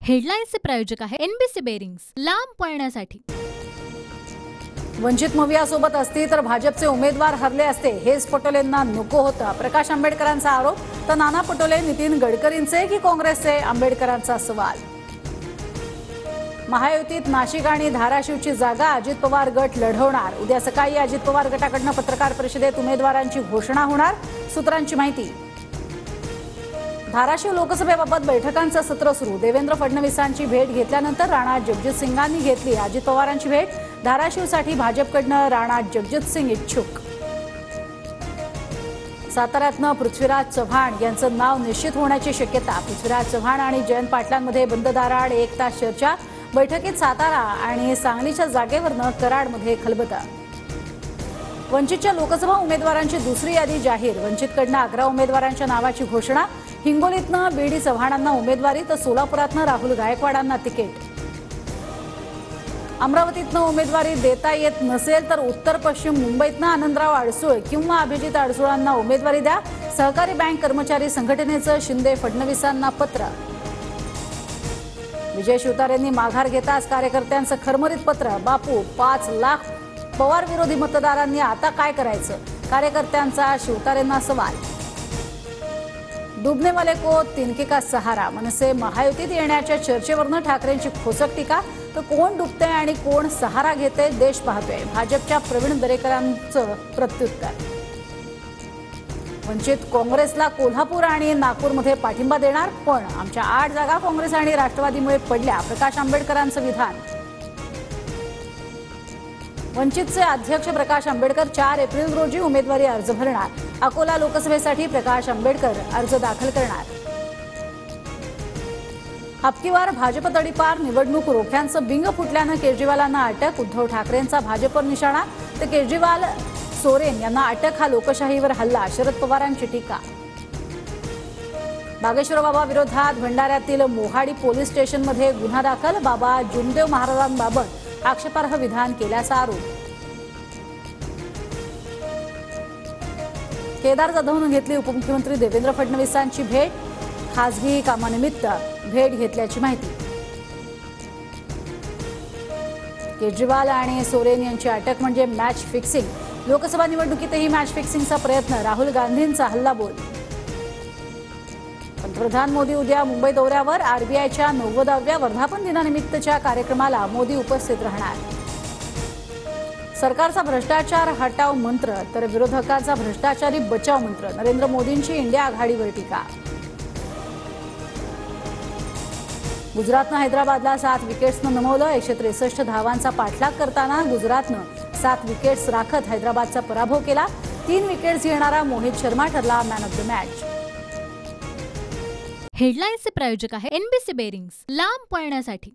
हेडलाईन्सचे प्रायोजक आहे NBC bearings, लांब पळण्यासाठी। वंचित मवियासोबत असती तर भाजपचे उमेदवार हरले असते, हेच पटोलेंना नको होतं। प्रकाश आंबेडकरांचा आरोप तर नाना पटोले नितीन गडकरींचे की काँग्रेसचे, आंबेडकरांचा सवाल। महायुतीत नाशिक आणि धाराशिवची जागा अजित पवार गट लढवणार। उद्या सकाळी अजित पवार गटाकडून पत्रकार परिषदेत उमेदवारांची घोषणा होणार, सूत्रांची माहिती। धाराशिव लोकसभेबाबत बैठकांचं सत्र सुरू। देवेंद्र फडणवीसांची भेट घेतल्यानंतर राणा जगजितसिंगांनी घेतली अजित पवारांची भेट। धाराशिवसाठी भाजपकडून राणा जगजितसिंग इच्छुक। साताऱ्यातनं पृथ्वीराज चव्हाण यांचं नाव निश्चित होण्याची शक्यता। पृथ्वीराज चव्हाण आणि जयंत पाटलांमध्ये बंद दाराआड 1 तास चर्चा। बैठकीत सातारा आणि सांगलीच्या जागेवरनं कराडमध्ये खलबतं। वंचितच्या लोकसभा उमेदवारांची दुसरी यादी जाहीर। वंचितकडून 11 उमेदवारांच्या नावाची घोषणा। हिंगोलीतनं बीडी चव्हाणांना उमेदवारी तर सोलापुरातनं राहुल गायकवाडांना तिकीट। अमरावतीतनं उमेदवारी देता येत नसेल तर उत्तर पश्चिम मुंबईतनं आनंदराव अडसूळ किंवा अभिजित अडसूळांना उमेदवारी द्या। सहकारी बँक कर्मचारी संघटनेचं शिंदे फडणवीसांना पत्र। विजय शिवतारेंनी माघार घेताच कार्यकर्त्यांचं खरमरीत पत्र। बापू 5 लाख पवार विरोधी मतदारांनी आता काय करायचं, कार्यकर्त्यांचा शिवतारेंना सवाल। डूबने वाले को तिनके का सहारा, मनसे महायुतीत येण्याच्या चर्चेवरनं ठाकरेंची खोचक टीका। तर कोण डुबतंय आणि कोण सहारा घेतंय देश पाहतोय, भाजपच्या प्रवीण दरेकरांचं प्रत्युत्तर। वंचित काँग्रेसला कोल्हापूर आणि नागपूरमध्ये पाठिंबा देणार, पण आमच्या 8 जागा काँग्रेस आणि राष्ट्रवादीमुळे पडल्या, प्रकाश आंबेडकरांचं विधान। वंचितचे अध्यक्ष प्रकाश आंबेडकर 4 एप्रिल रोजी उमेदवारी अर्ज भरणार। अकोला लोकसभेसाठी प्रकाश आंबेडकर अर्ज दाखल करणार। हप्तीवार भाजप तडीपार, निवडणूक रोख्यांचं बिंग फुटल्यानं केजरीवालांना अटक। उद्धव ठाकरेंचा भाजपवर निशाणा तर केजरीवाल सोरेन यांना अटक। हा लोकशाहीवर हल्ला, शरद पवारांची टीका। बागेश्वर बाबा विरोधात भंडाऱ्यातील मोहाडी पोलीस स्टेशनमध्ये गुन्हा दाखल। बाबा जुमदेव महाराजांबाबत आक्षेपार्ह विधान केल्याचा आरोप। केदार जाधवनं घेतली उपमुख्यमंत्री देवेंद्र फडणवीसांची भेट। खासगी कामानिमित्त भेट घेतल्याची माहिती। केजरीवाल आणि सोरेन यांची अटक म्हणजे मॅच फिक्सिंग। लोकसभा निवडणुकीतही मॅच फिक्सिंगचा प्रयत्न, राहुल गांधींचा हल्लाबोल। पंतप्रधान मोदी उद्या मुंबई दौऱ्यावर। आरबीआयच्या 90व्या वर्धापन दिनानिमित्तच्या कार्यक्रमाला मोदी उपस्थित राहणार। सरकारचा भ्रष्टाचार हटाव मंत्र तर विरोधकांचा भ्रष्टाचारी बचाव मंत्र। नरेंद्र मोदींची इंडिया आघाडीवर टीका। गुजरातनं हैदराबादला 7 विकेट्सनं नमवलं। 163 धावांचा पाठलाग करताना गुजरातनं 7 विकेट्स राखत हैदराबादचा पराभव केला। 3 विकेट्स घेणारा मोहित शर्मा ठरला मॅन ऑफ द मॅच। हेडलाईन्सचे प्रायोजक आहे एनबीसी बेरिंग्स, लांब पळण्यासाठी।